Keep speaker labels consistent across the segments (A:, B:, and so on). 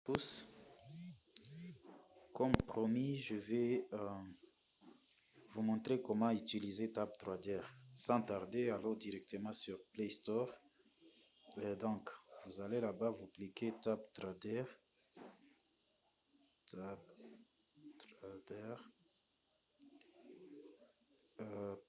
A: Tous, comme promis, je vais vous montrer comment utiliser Tab 3D. Sans tarder, allons directement sur Play Store. Donc, vous allez là-bas, vous cliquez Tab 3D. Tab 3D.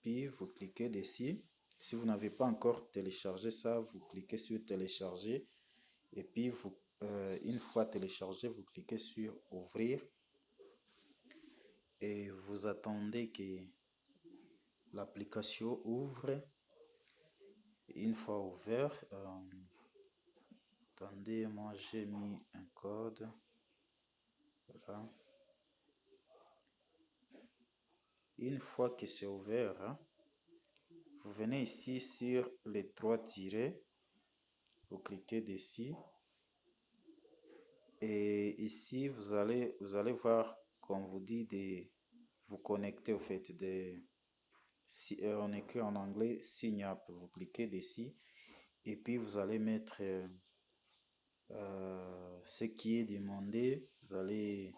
A: Puis, vous cliquez dessus. Si vous n'avez pas encore téléchargé ça, vous cliquez sur Télécharger. Et puis, une fois téléchargé, vous cliquez sur Ouvrir. Et vous attendez que l'application ouvre. Une fois ouvert, attendez, moi j'ai mis un code. Voilà. Une fois que c'est ouvert, vous venez ici sur les trois tirets, vous cliquez dessus et ici vous allez voir qu'on vous dit de vous connecter au fait on écrit en anglais sign up, vous cliquez dessus et puis vous allez mettre ce qui est demandé. Vous allez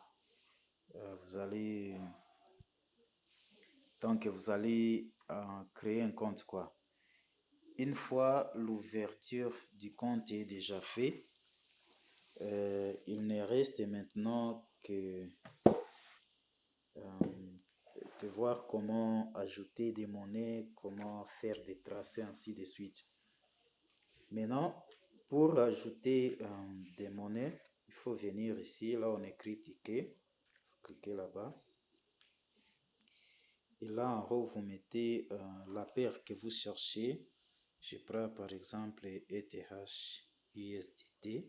A: créer un compte quoi. Une fois l'ouverture du compte est déjà fait, il ne reste maintenant que voir comment ajouter des monnaies, comment faire des tracés, ainsi de suite. Maintenant, pour ajouter des monnaies, il faut venir ici, là on écrit ticket, vous cliquez là-bas. Et là en haut, vous mettez la paire que vous cherchez. Je prends par exemple ETH USDT.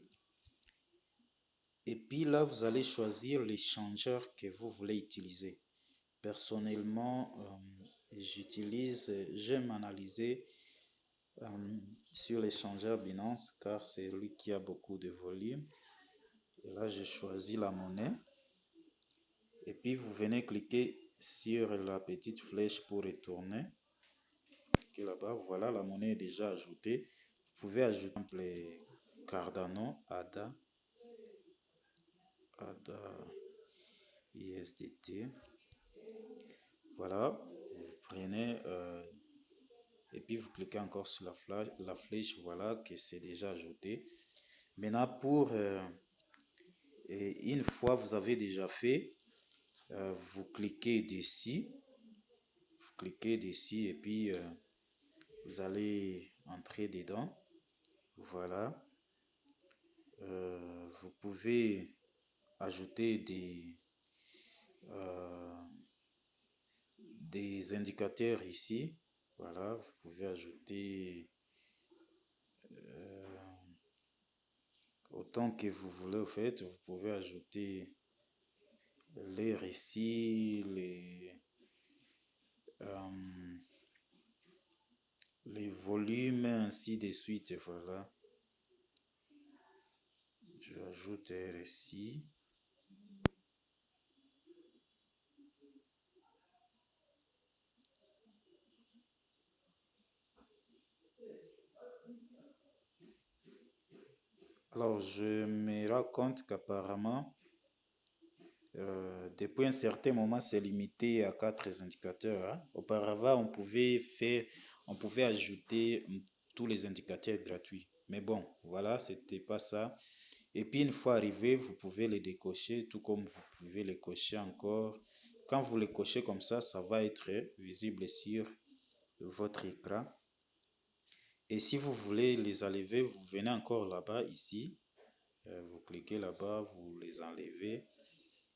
A: Et puis là, vous allez choisir l'échangeur que vous voulez utiliser. Personnellement, j'aime analyser sur l'échangeur Binance car c'est lui qui a beaucoup de volume. Et là, j'ai choisi la monnaie. Et puis, vous venez cliquer sur la petite flèche pour retourner. Cliquez là-bas. Voilà, la monnaie est déjà ajoutée. Vous pouvez ajouter les Cardano, ADA USDT. Voilà, vous prenez et puis vous cliquez encore sur la flèche. Voilà que c'est déjà ajouté. Maintenant, une fois vous avez déjà fait, vous cliquez dessus. Vous cliquez dessus et puis vous allez entrer dedans. Voilà. Vous pouvez ajouter des indicateurs ici. Voilà, vous pouvez ajouter autant que vous voulez. Au fait, vous pouvez ajouter les récits, les volumes, ainsi de suite. Voilà, j'ajoute un récit. Alors, je me rends compte qu'apparemment, depuis un certain moment, c'est limité à 4 indicateurs. Auparavant, on pouvait ajouter tous les indicateurs gratuits. Mais bon, voilà, c'était pas ça. Et puis, une fois arrivé, vous pouvez les décocher, tout comme vous pouvez les cocher encore. Quand vous les cochez comme ça va être visible sur votre écran. Et si vous voulez les enlever, vous venez encore là-bas, ici. Vous cliquez là-bas, vous les enlevez.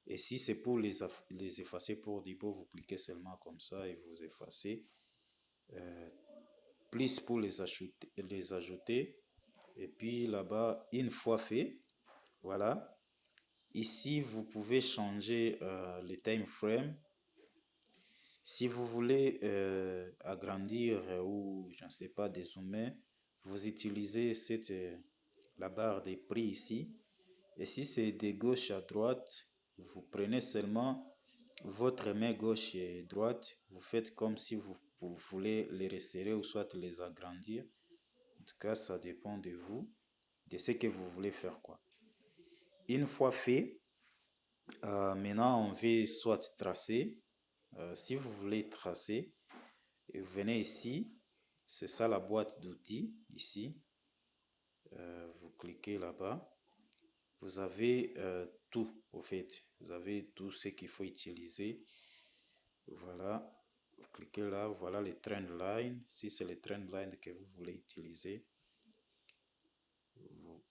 A: Et si c'est pour les effacer pour Dibo, vous cliquez seulement comme ça et vous effacez. Plus pour les ajouter. Et puis là-bas, une fois fait, voilà. Ici, vous pouvez changer le time frame. Si vous voulez agrandir ou, je ne sais pas, dézoomer, vous utilisez la barre des prix ici. Et si c'est de gauche à droite, vous prenez seulement votre main gauche et droite. Vous faites comme si vous voulez les resserrer ou soit les agrandir. En tout cas, ça dépend de vous, de ce que vous voulez faire quoi. une fois fait, maintenant on veut soit tracer. Si vous voulez tracer, et vous venez ici, c'est ça la boîte d'outils ici. Vous cliquez là-bas. Vous avez tout au fait. Vous avez tout ce qu'il faut utiliser. Voilà. Vous cliquez là, voilà les trend lines. Si c'est les trend lines que vous voulez utiliser, vous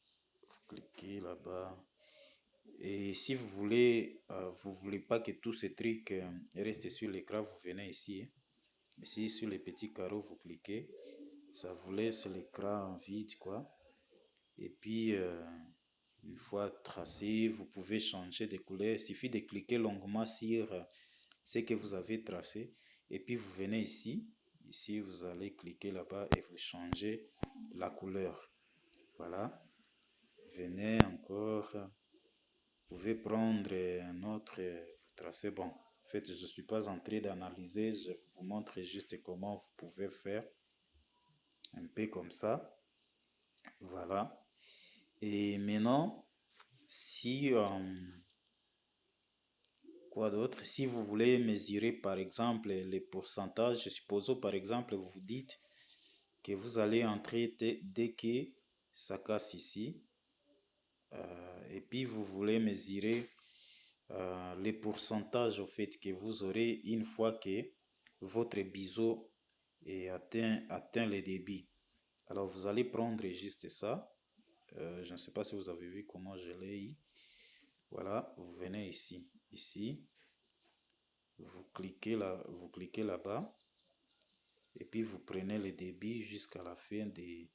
A: cliquez là-bas. Et si vous voulez pas que tous ces trucs restent sur l'écran, vous venez ici. Ici, sur les petits carreaux, vous cliquez. Ça vous laisse l'écran vide, quoi. Et puis, une fois tracé, vous pouvez changer de couleur. Il suffit de cliquer longuement sur ce que vous avez tracé. Et puis, vous venez ici. Ici, vous allez cliquer là-bas et vous changez la couleur. Voilà. Venez encore. Vous pouvez prendre un autre tracé. Bon, en fait, je ne suis pas en train d'analyser. Je vous montre juste comment vous pouvez faire. Un peu comme ça. Voilà. Et maintenant, si quoi d'autre? Si vous voulez mesurer par exemple les pourcentages, je suppose par exemple vous vous dites que vous allez entrer dès que ça casse ici, et puis vous voulez mesurer les pourcentages au fait que vous aurez une fois que votre biseau est atteint le débit. Alors vous allez prendre juste ça. Je ne sais pas si vous avez vu comment je l'ai eu. Voilà, vous venez ici, vous cliquez là-bas, et puis vous prenez le débit jusqu'à la fin de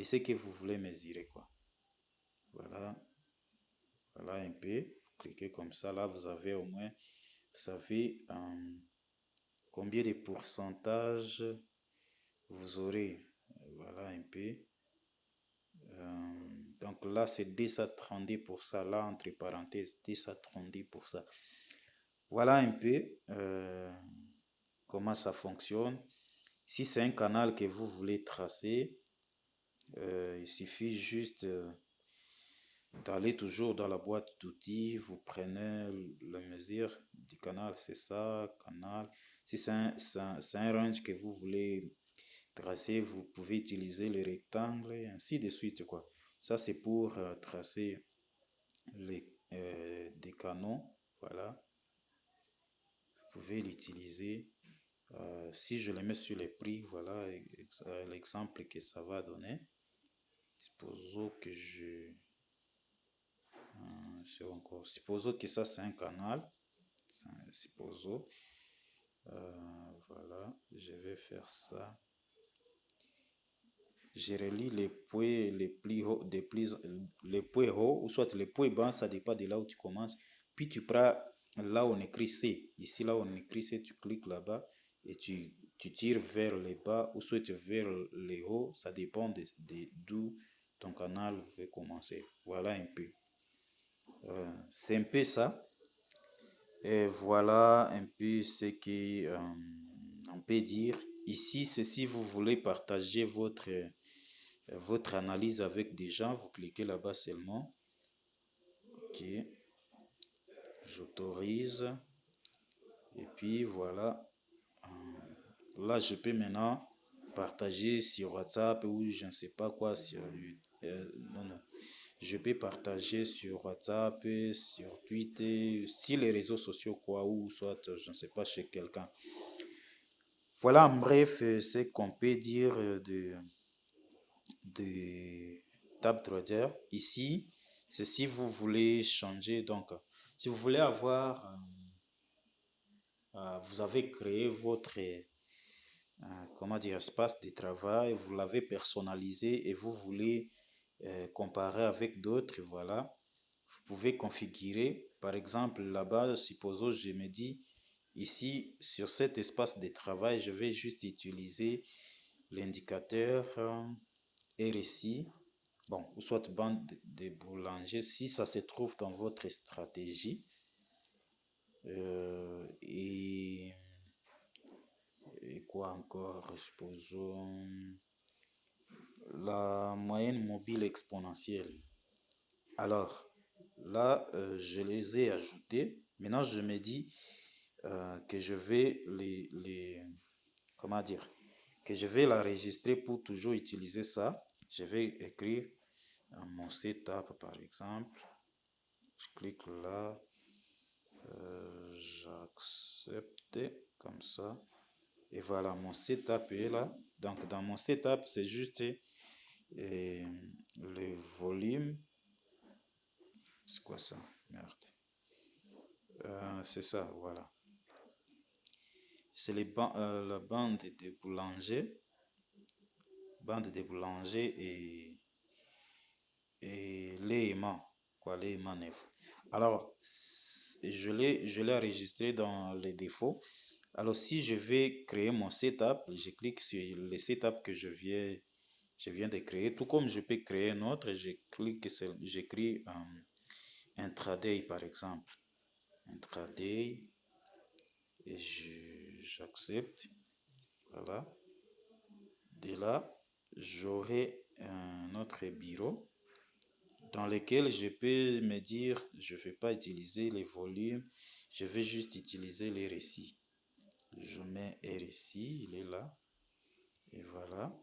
A: ce que vous voulez mesurer, quoi. Voilà, voilà un peu, vous cliquez comme ça, là vous avez au moins, vous savez combien de pourcentage vous aurez. Voilà un peu. Donc là c'est 232%, là entre parenthèses 232%. Voilà un peu comment ça fonctionne. Si c'est un canal que vous voulez tracer, il suffit juste d'aller toujours dans la boîte d'outils, vous prenez la mesure du canal, c'est ça, canal. Si c'est un range que vous voulez tracer, vous pouvez utiliser le rectangle et ainsi de suite, quoi. Ça, c'est pour tracer des canaux, voilà. Vous pouvez l'utiliser. Si je le mets sur les prix, voilà l'exemple que ça va donner. Supposons que supposons que ça c'est un canal. Supposons. Voilà, je vais faire ça. Je relis les points les plus hauts, les points hauts, ou soit les points bas, ça dépend de là où tu commences. Puis tu prends là où on écrit C. Ici, là où on écrit C, tu cliques là-bas et tu tires vers les bas ou soit vers les hauts. Ça dépend d'où ton canal veut commencer. Voilà un peu. C'est un peu ça. Et voilà un peu ce qu'on peut dire. Ici, c'est si vous voulez partager votre analyse avec des gens, vous cliquez là-bas seulement. Ok, j'autorise. Et puis voilà. Là, je peux maintenant partager sur WhatsApp ou je ne sais pas quoi sur non. Je peux partager sur WhatsApp, sur Twitter, sur les réseaux sociaux quoi, ou soit je ne sais pas chez quelqu'un. Voilà en bref ce qu'on peut dire de TabTrader. Ici, c'est si vous voulez changer, donc si vous voulez avoir, vous avez créé votre, comment dire, espace de travail, vous l'avez personnalisé et vous voulez comparer avec d'autres, voilà. Vous pouvez configurer, par exemple, là-bas, supposons, je me dis, ici, sur cet espace de travail, je vais juste utiliser l'indicateur RSI, bon, ou soit bande de boulanger, si ça se trouve dans votre stratégie. Et quoi encore, supposons la moyenne mobile exponentielle. Alors, Là, je les ai ajoutés. Maintenant, je me dis que je vais comment dire, que je vais l'enregistrer pour toujours utiliser ça. Je vais écrire mon setup par exemple. Je clique là, j'accepte comme ça. Et voilà, mon setup est là. Donc, dans mon setup, c'est juste le volume. C'est quoi ça? Merde. C'est ça, voilà. C'est la bande de boulanger. Bande de boulanger et les aimants. Quoi, les aimants neufs. Alors, je l'ai enregistré dans les défauts. Alors, si je vais créer mon setup, je clique sur le setup que je viens de créer. Tout comme je peux créer un autre, j'écris intraday par exemple. Intraday et j'accepte. Voilà. De là, j'aurai un autre bureau dans lequel je peux me dire, je ne vais pas utiliser les volumes, je vais juste utiliser les récits. Je mets RSI, il est là. Et voilà.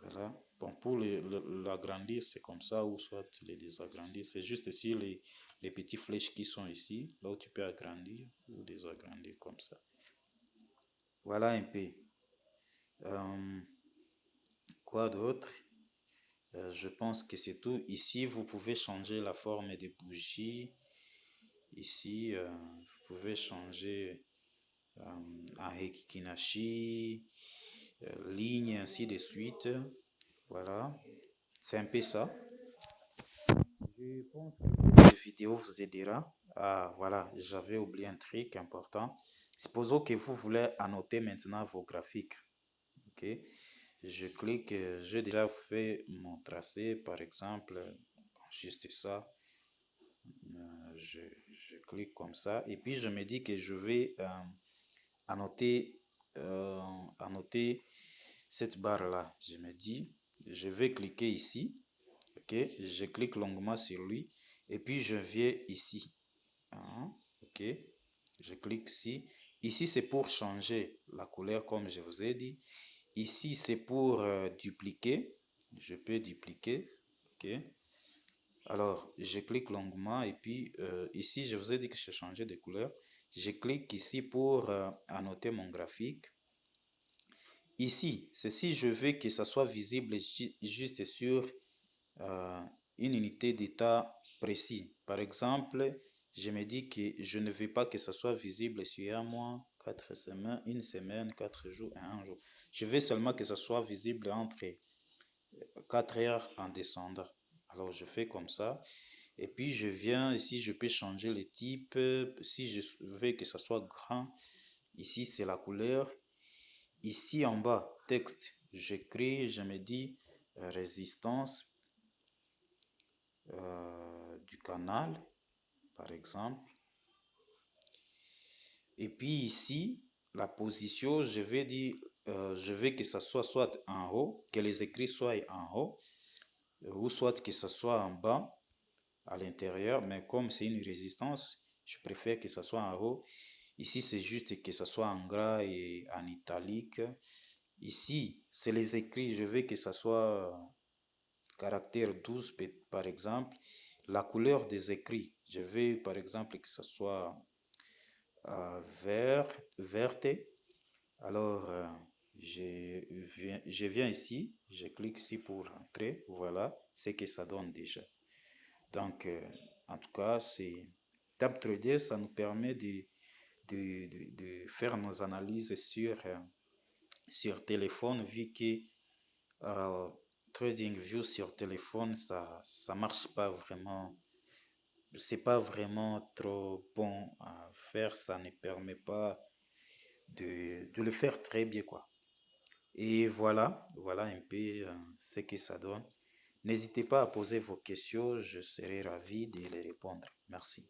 A: Voilà. Bon, pour l'agrandir, c'est comme ça, ou soit les désagrandir. C'est juste ici les petites flèches qui sont ici, là où tu peux agrandir ou désagrandir comme ça. Voilà un peu. Quoi d'autre? Je pense que c'est tout. Ici, vous pouvez changer la forme des bougies. Ici, vous pouvez changer en Hekikinashi, ligne, ainsi de suite. Voilà. C'est un peu ça. Je pense que cette vidéo vous aidera. Ah, voilà, j'avais oublié un truc important. Supposons que vous voulez annoter maintenant vos graphiques. Ok. Je clique, j'ai déjà fait mon tracé, par exemple, juste ça. Je clique comme ça. Et puis, je me dis que je vais annoter, annoter cette barre-là. Je me dis, je vais cliquer ici. Ok, je clique longuement sur lui. Et puis, je viens ici. Hein, ok, je clique ici. Ici, c'est pour changer la couleur, comme je vous ai dit. Ici, c'est pour dupliquer. Je peux dupliquer. Ok. Alors, je clique longuement et puis ici, je vous ai dit que j'ai changé de couleur. Je clique ici pour annoter mon graphique. Ici, c'est si je veux que ça soit visible juste sur euh, une unité d'état précis. Par exemple, je me dis que je ne veux pas que ça soit visible sur un mois, 4 semaines, une semaine, 4 jours et un jour. Je veux seulement que ça soit visible entre 4 heures en descendant. Alors, je fais comme ça. Et puis, je viens ici, je peux changer le type. Si je veux que ça soit grand, ici, c'est la couleur. Ici, en bas, texte, j'écris, je me dis résistance du canal, par exemple. Et puis ici, la position, je vais dire, je veux que ça soit en haut, que les écrits soient en haut, ou soit que ça soit en bas, à l'intérieur. Mais comme c'est une résistance, je préfère que ça soit en haut. Ici, c'est juste que ça soit en gras et en italique. Ici, c'est les écrits, je veux que ça soit caractère 12 par exemple. La couleur des écrits, je veux par exemple que ça soit verte. Alors, je viens ici, je clique ici pour entrer. Voilà, c'est que ça donne déjà. Donc, en tout cas, c'est TapTrader, ça nous permet de faire nos analyses sur téléphone, vu que TradingView sur téléphone, ça marche pas vraiment. C'est pas vraiment trop bon à faire, ça ne permet pas de le faire très bien, quoi. Et voilà un peu ce que ça donne. N'hésitez pas à poser vos questions, je serai ravi de les répondre. Merci.